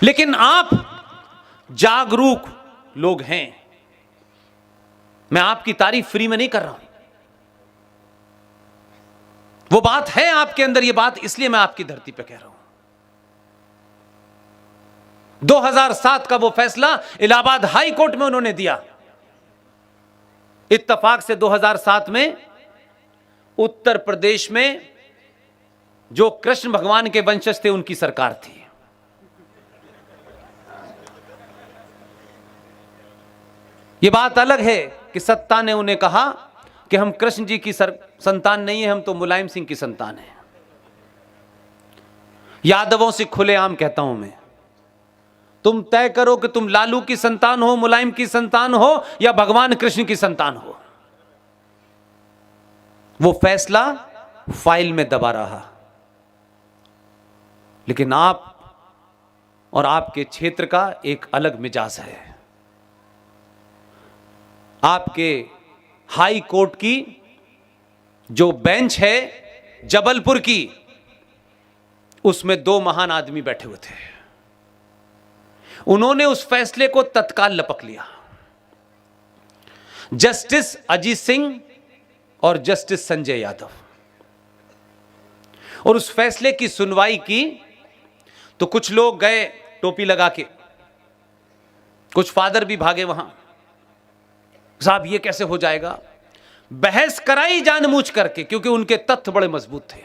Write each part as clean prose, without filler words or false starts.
लेकिन आप जागरूक लोग हैं। मैं आपकी तारीफ फ्री में नहीं कर रहा हूं, वो बात है आपके अंदर, ये बात इसलिए मैं आपकी धरती पे कह रहा हूं। 2007 का वो फैसला इलाहाबाद हाई कोर्ट में उन्होंने दिया। इत्तेफाक से 2007 में उत्तर प्रदेश में जो कृष्ण भगवान के वंशज थे उनकी सरकार थी। यह बात अलग है कि सत्ता ने उन्हें कहा कि हम कृष्ण जी की संतान नहीं है, हम तो मुलायम सिंह की संतान है। यादवों से खुलेआम कहता हूं मैं, तुम तय करो कि तुम लालू की संतान हो, मुलायम की संतान हो, या भगवान कृष्ण की संतान हो। वो फैसला फाइल में दबा रहा। लेकिन आप और आपके क्षेत्र का एक अलग मिजाज है। आपके हाई कोर्ट की जो बेंच है जबलपुर की, उसमें दो महान आदमी बैठे हुए थे। उन्होंने उस फैसले को तत्काल लपक लिया। जस्टिस अजीत सिंह और जस्टिस संजय यादव, और उस फैसले की सुनवाई की। तो कुछ लोग गए टोपी लगा के, कुछ फादर भी भागे वहां, साहब ये कैसे हो जाएगा। बहस कराई जानबूझ करके, क्योंकि उनके तथ्य बड़े मजबूत थे।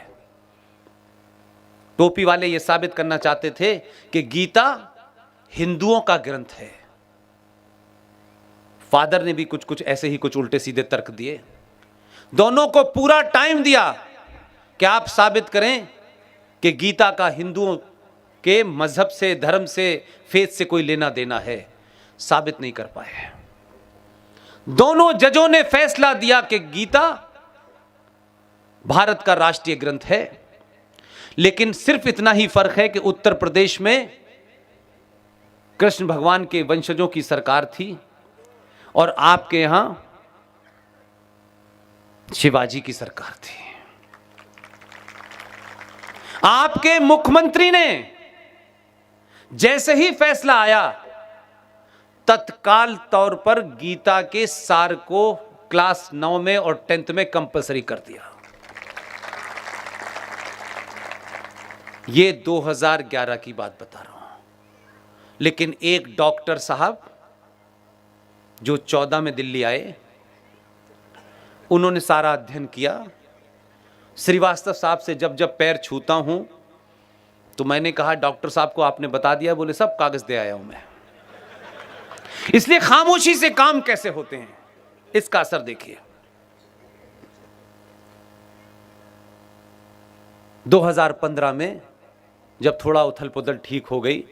टोपी वाले ये साबित करना चाहते थे कि गीता हिंदुओं का ग्रंथ है। फादर ने भी कुछ ऐसे ही कुछ उल्टे सीधे तर्क दिए। दोनों को पूरा टाइम दिया कि आप साबित करें कि गीता का हिंदुओं के मजहब से, धर्म से, फेथ से कोई लेना देना है। साबित नहीं कर पाए। दोनों जजों ने फैसला दिया कि गीता भारत का राष्ट्रीय ग्रंथ है। लेकिन सिर्फ इतना ही फर्क है कि उत्तर प्रदेश में कृष्ण भगवान के वंशजों की सरकार थी और आपके यहां शिवाजी की सरकार थी। आपके मुख्यमंत्री ने जैसे ही फैसला आया, तत्काल तौर पर गीता के सार को क्लास 9 में और 10th में कंपलसरी कर दिया। यह 2011 की बात बता रहा हूं। लेकिन एक डॉक्टर साहब जो 14 में दिल्ली आए, उन्होंने सारा अध्ययन किया। श्रीवास्तव साहब से जब जब पैर छूता हूं तो मैंने कहा, डॉक्टर साहब को आपने बता दिया? बोले सब कागज दे आया हूं मैं। इसलिए खामोशी से काम कैसे होते हैं, इसका असर देखिए। 2015 में जब थोड़ा उथल पुथल ठीक हो गई,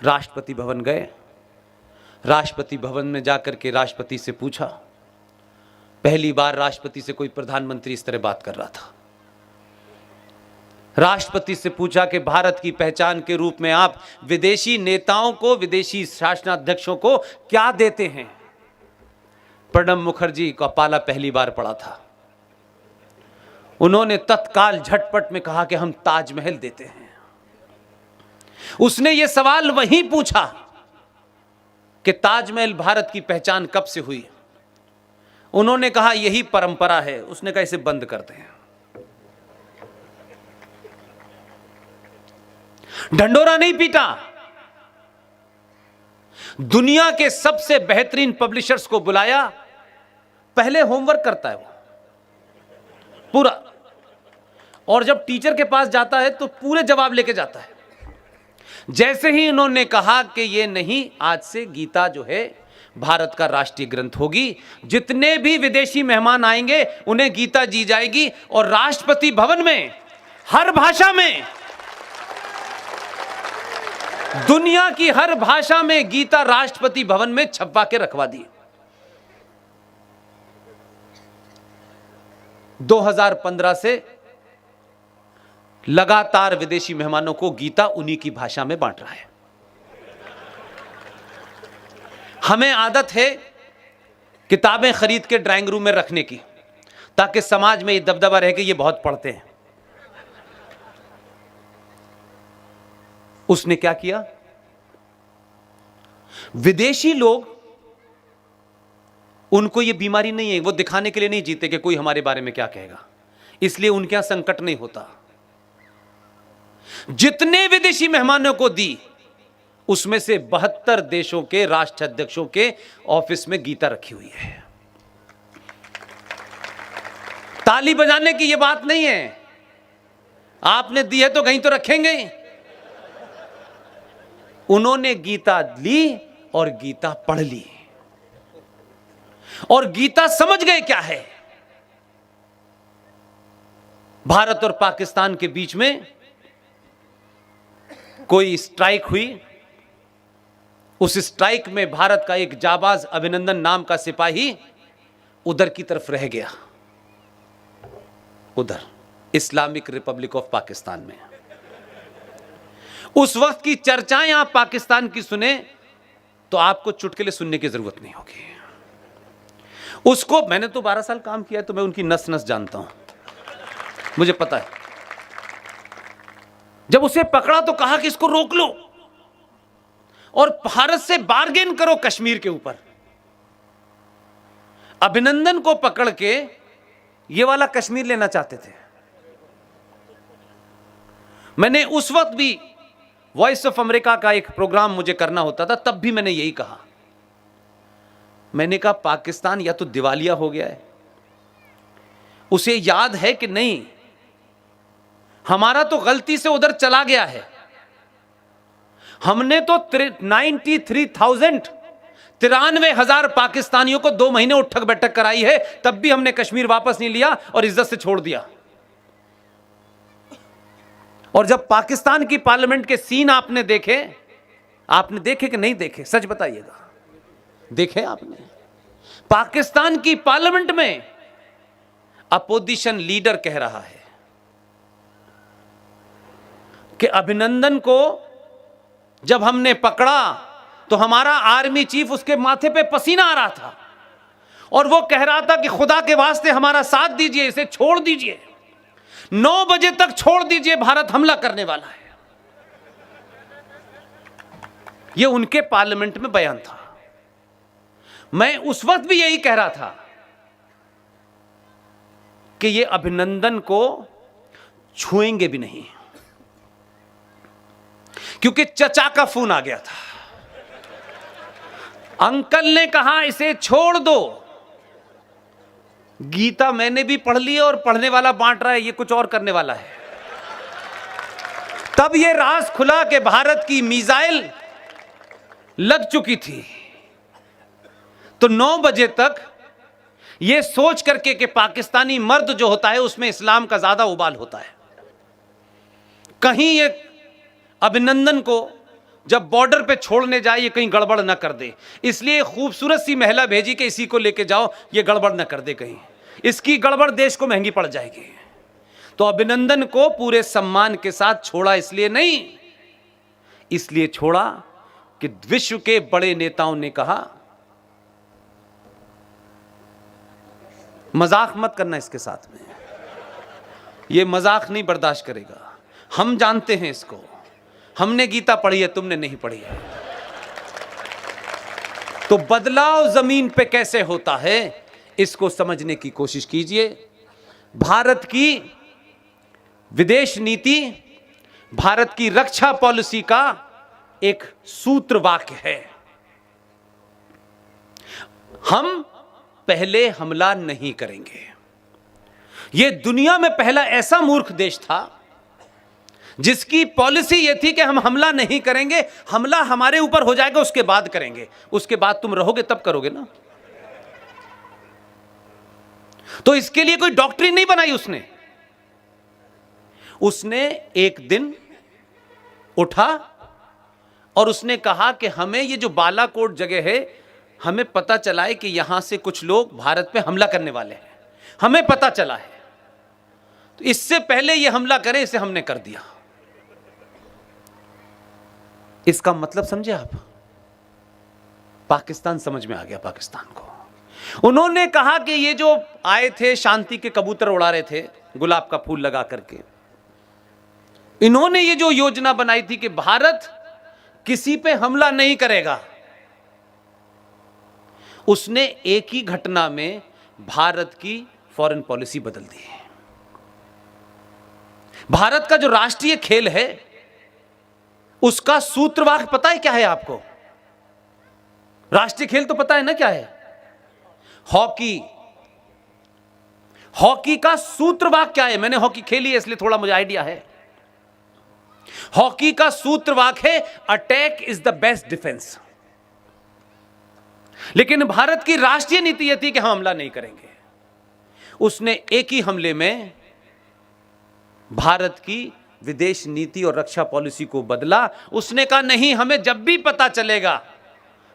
राष्ट्रपति भवन गए। राष्ट्रपति भवन में जाकर के राष्ट्रपति से पूछा, पहली बार राष्ट्रपति से कोई प्रधानमंत्री इस तरह बात कर रहा था। राष्ट्रपति से पूछा कि भारत की पहचान के रूप में आप विदेशी नेताओं को, विदेशी शासनाध्यक्षों को क्या देते हैं? प्रणब मुखर्जी का पाला पहली बार पड़ा था। उन्होंने तत्काल झटपट में कहा कि हम ताजमहल देते हैं। उसने यह सवाल वहीं पूछा कि ताजमहल भारत की पहचान कब से हुई? उन्होंने कहा यही परंपरा है। उसने कहा इसे बंद करते हैं। ढंडोरा नहीं पीटा। दुनिया के सबसे बेहतरीन पब्लिशर्स को बुलाया। पहले होमवर्क करता है वो पूरा, और जब टीचर के पास जाता है तो पूरे जवाब लेके जाता है। जैसे ही इन्होंने कहा कि ये नहीं, आज से गीता जो है भारत का राष्ट्रीय ग्रंथ होगी, जितने भी विदेशी मेहमान आएंगे उन्हें गीता दी जाएगी, और राष्ट्रपति भवन में हर भाषा में, दुनिया की हर भाषा में गीता राष्ट्रपति भवन में छपवा के रखवा दी। 2015 से लगातार विदेशी मेहमानों को गीता उन्हीं की भाषा में बांट रहा है। हमें आदत है किताबें खरीद के ड्राइंग रूम में रखने की, ताकि समाज में ये दबदबा रहे कि ये बहुत पढ़ते हैं। उसने क्या किया? विदेशी लोग, उनको यह बीमारी नहीं है, वो दिखाने के लिए नहीं जीते कि कोई हमारे बारे में क्या कहेगा, इसलिए उनके यहां संकट नहीं होता। जितने विदेशी मेहमानों को दी, उसमें से 72 देशों के राष्ट्राध्यक्षों के ऑफिस में गीता रखी हुई है। ताली बजाने की यह बात नहीं है, आपने दी है तो कहीं तो रखेंगे। उन्होंने गीता ली और गीता पढ़ ली और गीता समझ गए क्या है। भारत और पाकिस्तान के बीच में कोई स्ट्राइक हुई, उस स्ट्राइक में भारत का एक जाबाज अभिनंदन नाम का सिपाही उधर की तरफ रह गया, उधर इस्लामिक रिपब्लिक ऑफ पाकिस्तान में। उस वक्त की चर्चाएं आप पाकिस्तान की सुने तो आपको चुटकुले सुनने की जरूरत नहीं होगी। उसको मैंने तो 12 साल काम किया है, तो मैं उनकी नस नस जानता हूं, मुझे पता है। जब उसे पकड़ा तो कहा कि इसको रोक लो और भारत से बार्गेन करो कश्मीर के ऊपर। अभिनंदन को पकड़ के ये वाला कश्मीर लेना चाहते थे। मैंने उस वक्त भी वॉइस ऑफ अमेरिका का एक प्रोग्राम मुझे करना होता था, तब भी मैंने यही कहा। मैंने कहा पाकिस्तान या तो दिवालिया हो गया है, उसे याद है कि नहीं हमारा तो गलती से उधर चला गया है। हमने तो 93,000 पाकिस्तानियों को 2 महीने उठक बैठक कराई है, तब भी हमने कश्मीर वापस नहीं लिया और इज्जत से छोड़ दिया। और जब पाकिस्तान की पार्लियामेंट के सीन आपने देखे कि नहीं देखे, सच बताइएगा, देखे आपने? पाकिस्तान की पार्लियामेंट में अपोजिशन लीडर कह रहा है कि अभिनंदन को जब हमने पकड़ा तो हमारा आर्मी चीफ, उसके माथे पे पसीना आ रहा था और वो कह रहा था कि खुदा के वास्ते हमारा साथ दीजिए, इसे छोड़ दीजिए, 9 बजे तक छोड़ दीजिए, भारत हमला करने वाला है। ये उनके पार्लियामेंट में बयान था। मैं उस वक्त भी यही कह रहा था कि ये अभिनंदन को छुएंगे भी नहीं, क्योंकि चचा का फोन आ गया था। अंकल ने कहा इसे छोड़ दो। गीता मैंने भी पढ़ ली और पढ़ने वाला बांट रहा है, ये कुछ और करने वाला है। तब ये राज खुला कि भारत की मिसाइल लग चुकी थी। तो 9 बजे तक ये सोच करके कि पाकिस्तानी मर्द जो होता है उसमें इस्लाम का ज्यादा उबाल होता है, कहीं ये अभिनंदन को जब बॉर्डर पे छोड़ने जाए ये कहीं गड़बड़ ना कर दे, इसलिए खूबसूरत सी महिला भेजी कि इसी को लेके जाओ, ये गड़बड़ ना कर दे, कहीं इसकी गड़बड़ देश को महंगी पड़ जाएगी। तो अभिनंदन को पूरे सम्मान के साथ छोड़ा, इसलिए नहीं, इसलिए छोड़ा कि विश्व के बड़े नेताओं ने कहा मजाक मत करना इसके साथ में, ये मजाक नहीं बर्दाश्त करेगा, हम जानते हैं इसको, हमने गीता पढ़ी है, तुमने नहीं पढ़ी है। तो बदलाव जमीन पे कैसे होता है इसको समझने की कोशिश कीजिए। भारत की विदेश नीति, भारत की रक्षा पॉलिसी का एक सूत्र वाक्य है, हम पहले हमला नहीं करेंगे। यह दुनिया में पहला ऐसा मूर्ख देश था जिसकी पॉलिसी यह थी कि हम हमला नहीं करेंगे, हमला हमारे ऊपर हो जाएगा उसके बाद करेंगे, उसके बाद तुम रहोगे तब करोगे ना। तो इसके लिए कोई डॉक्ट्रिन नहीं बनाई उसने एक दिन उठा और उसने कहा कि हमें ये जो बालाकोट जगह है, हमें पता चला है कि यहां से कुछ लोग भारत पे हमला करने वाले हैं, हमें पता चला है, तो इससे पहले ये हमला करें, इसे हमने कर दिया। इसका मतलब समझे आप? पाकिस्तान समझ में आ गया पाकिस्तान को। उन्होंने कहा कि ये जो आए थे शांति के कबूतर उड़ा रहे थे गुलाब का फूल लगा करके, इन्होंने ये जो योजना बनाई थी कि भारत किसी पे हमला नहीं करेगा, उसने एक ही घटना में भारत की फॉरेन पॉलिसी बदल दी है। भारत का जो राष्ट्रीय खेल है उसका सूत्रवाक्य पता है क्या है आपको? राष्ट्रीय खेल तो पता है ना क्या है? हॉकी। हॉकी का सूत्रवाक्य क्या है? मैंने हॉकी खेली है इसलिए थोड़ा मुझे आइडिया है। हॉकी का सूत्रवाक्य है attack is the best defence. लेकिन भारत की राष्ट्रीय नीति यह थी कि हम हमला नहीं करेंगे। उसने एक ही हमले में भारत की विदेश नीति और रक्षा पॉलिसी को बदला। उसने कहा नहीं, हमें जब भी पता चलेगा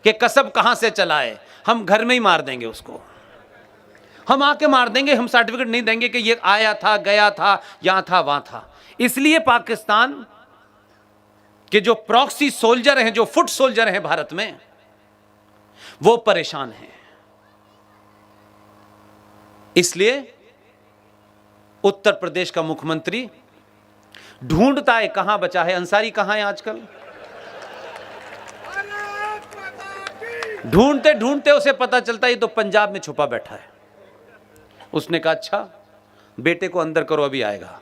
कि कसब कहां से चला है, हम घर में ही मार देंगे उसको। हम आके मार देंगे, हम सर्टिफिकेट नहीं देंगे कि ये आया था, गया था, यहां था, वहां था। इसलिए पाकिस्तान के जो प्रॉक्सी सोल्जर हैं, जो फुट सोल्जर हैं भारत में, वो परेशान हैं। इसलिए उत्तर प्रदेश का मुख्यमंत्री ढूंढता है कहां बचा है। अंसारी कहां है आजकल? ढूंढते ढूंढते उसे पता चलता है ये तो पंजाब में छुपा बैठा है। उसने कहा अच्छा बेटे को अंदर करो, अभी आएगा।